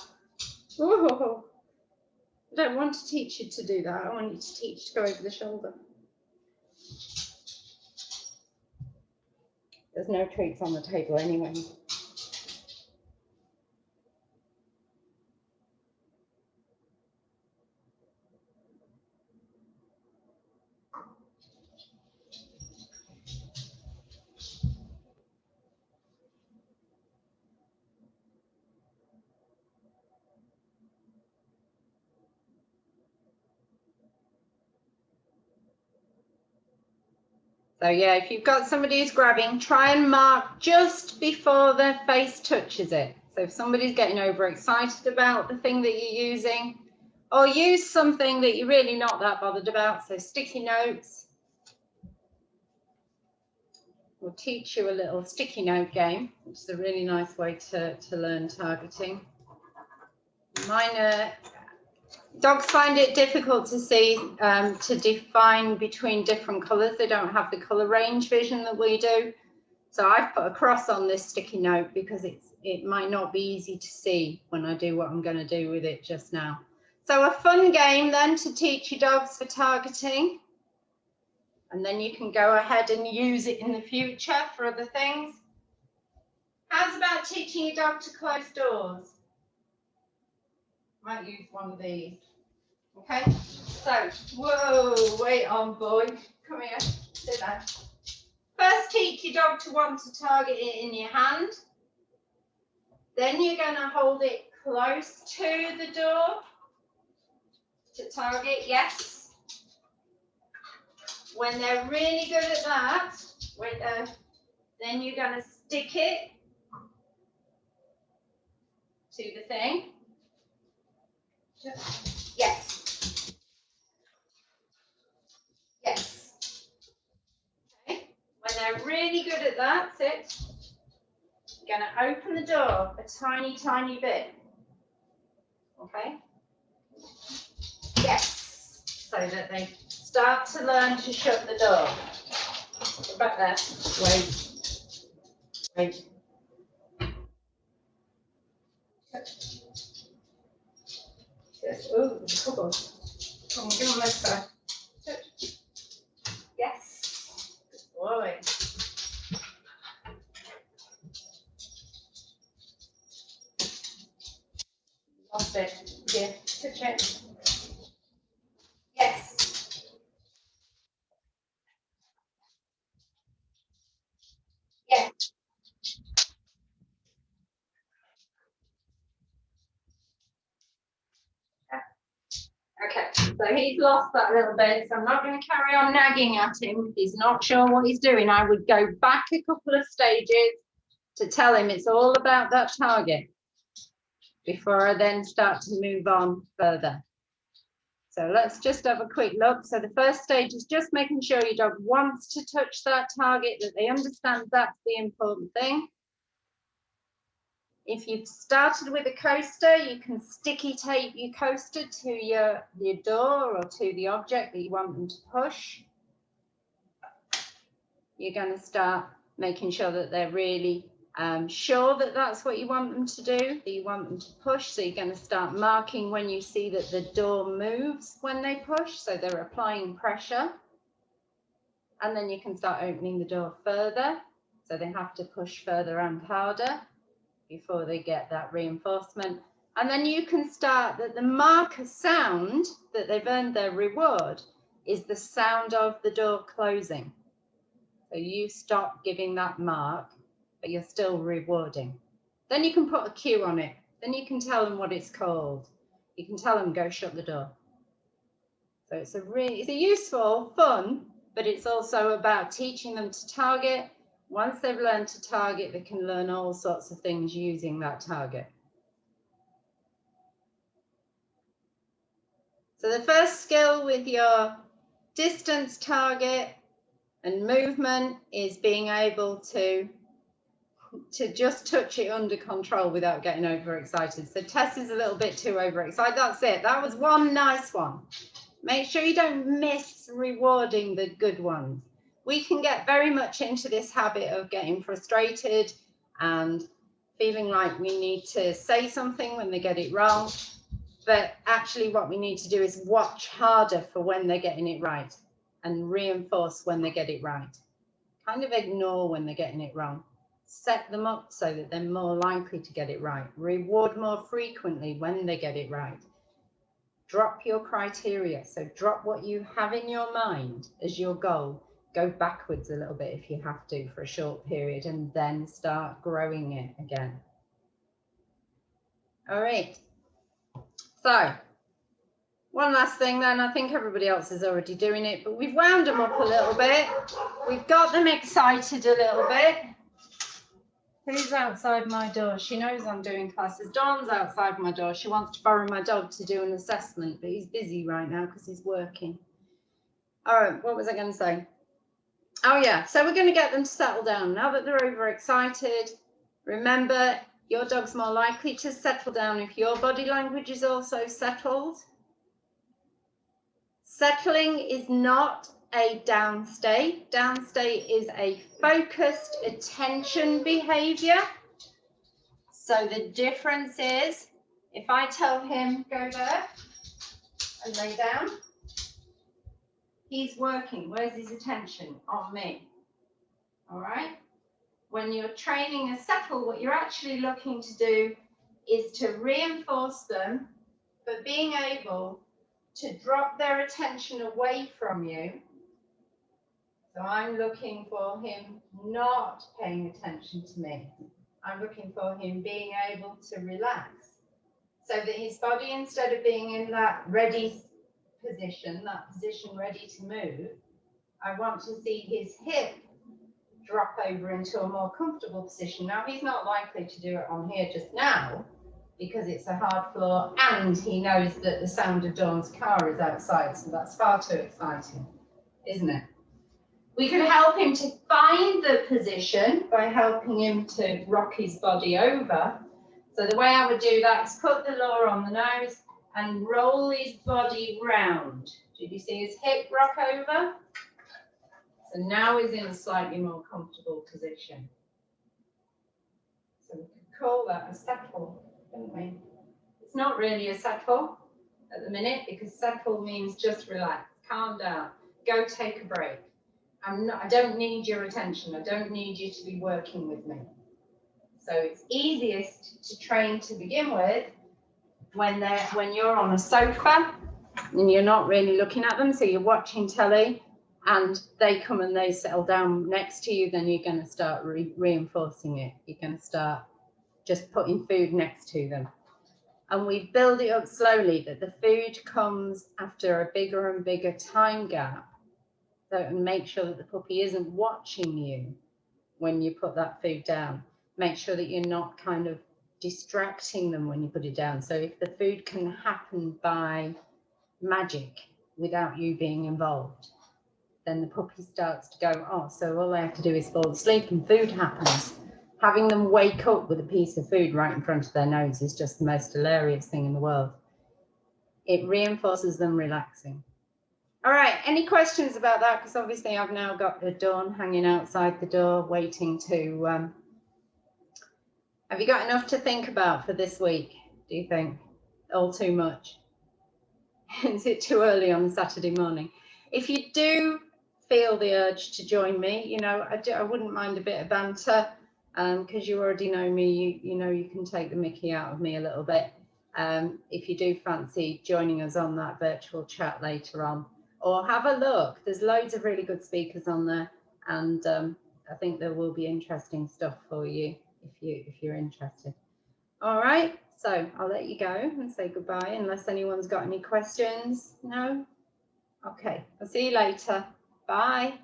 oh, I don't want to teach you to do that. I want you to teach to go over the shoulder. There's no treats on the table anyway. So yeah, if you've got somebody who's grabbing, try and mark just before their face touches it. So if somebody's getting overexcited about the thing that you're using, or use something that you're really not that bothered about, so sticky notes. We'll teach you a little sticky note game, which is a really nice way to learn targeting. Dogs find it difficult to see, to define between different colours. They don't have the colour range vision that we do. So I've put a cross on this sticky note because it might not be easy to see when I do what I'm going to do with it just now. So a fun game then to teach your dogs for targeting. And then you can go ahead and use it in the future for other things. How's about teaching your dog to close doors? Might use one of these. Okay, so, whoa, wait on, boy. Come here, sit there. First, teach your dog to want to target it in your hand. Then you're going to hold it close to the door to target, yes. When they're really good at that, then you're going to stick it to the thing. Yes. Yes. Okay. When they're really good at that, sit. You're going to open the door a tiny, tiny bit. Okay. Yes. So that they start to learn to shut the door. Go back there. Wait. Wait. Yes. Oh, come on. Come on, give them this side. Yes. Good boy. Lost it. Yeah. Touch it. Yes. Yes. Okay, so he's lost that little bit, so I'm not going to carry on nagging at him. If he's not sure what he's doing, I would go back a couple of stages to tell him it's all about that target before I then start to move on further. So let's just have a quick look. So the first stage is just making sure your dog wants to touch that target, that they understand that's the important thing. If you've started with a coaster, you can sticky tape your coaster to your door or to the object that you want them to push. You're going to start making sure that they're really sure that that's what you want them to do, that you want them to push. So you're going to start marking when you see that the door moves when they push, so they're applying pressure. And then you can start opening the door further, so they have to push further and harder before they get that reinforcement. And then you can start that the marker sound that they've earned their reward is the sound of the door closing. So you stop giving that mark, but you're still rewarding. Then you can put a cue on it. Then you can tell them what it's called. You can tell them go shut the door. So it's a useful, fun, but it's also about teaching them to target. Once they've learned to target, they can learn all sorts of things using that target. So the first skill with your distance target and movement is being able to just touch it under control without getting overexcited. So Tess is a little bit too overexcited. That's it. That was one nice one. Make sure you don't miss rewarding the good ones. we can get very much into this habit of getting frustrated and feeling like we need to say something when they get it wrong. But actually what we need to do is watch harder for when they're getting it right and reinforce when they get it right. Kind of ignore when they're getting it wrong. Set them up so that they're more likely to get it right. Reward more frequently when they get it right. Drop your criteria. So drop what you have in your mind as your goal. Go backwards a little bit if you have to for a short period, and then start growing it again. All right. So one last thing then, I think everybody else is already doing it, but we've wound them up a little bit. We've got them excited a little bit. Who's outside my door? She knows I'm doing classes. Dawn's outside my door. She wants to borrow my dog to do an assessment, but he's busy right now because he's working. All right, what was I going to say? Oh yeah, so we're going to get them to settle down. Now that they're overexcited, remember, your dog's more likely to settle down if your body language is also settled. Settling is not a downstay. Downstay is a focused attention behavior. So the difference is, if I tell him go there and lay down, he's working. Where's his attention? On me. All right. When you're training a settle, what you're actually looking to do is to reinforce them for being able to drop their attention away from you. So I'm looking for him not paying attention to me. I'm looking for him being able to relax so that his body, instead of being in that ready position, that position ready to move, I want to see his hip drop over into a more comfortable position. Now, he's not likely to do it on here just now because it's a hard floor and he knows that the sound of Dawn's car is outside, so that's far too exciting, isn't it? We could help him to find the position by helping him to rock his body over. So the way I would do that is put the lower on the nose and roll his body round. Did you see his hip rock over? So now he's in a slightly more comfortable position. So we could call that a settle, don't we? It's not really a settle at the minute because settle means just relax, calm down, go take a break. I don't need your attention. I don't need you to be working with me. So it's easiest to train to begin with when you're on a sofa and you're not really looking at them. So you're watching telly and they come and they settle down next to you, then you're going to start reinforcing it. You're going to start just putting food next to them. And we build it up slowly that the food comes after a bigger and bigger time gap. So and make sure that the puppy isn't watching you when you put that food down. Make sure that you're not kind of distracting them when you put it down. So if the food can happen by magic without you being involved, then the puppy starts to go, oh, so all they have to do is fall asleep and food happens. Having them wake up with a piece of food right in front of their nose is just the most hilarious thing in the world. It reinforces them relaxing. All right, any questions about that? Because obviously I've now got the Dawn hanging outside the door waiting to... Have you got enough to think about for this week, do you think? All too much? Is it too early on Saturday morning? If you do feel the urge to join me, you know, I wouldn't mind a bit of banter because you already know me, you know, you can take the mickey out of me a little bit. If you do fancy joining us on that virtual chat later on, or have a look, there's loads of really good speakers on there, and I think there will be interesting stuff for you if you're interested. All right, so I'll let you go and say goodbye unless anyone's got any questions. No? Okay, I'll see you later. Bye.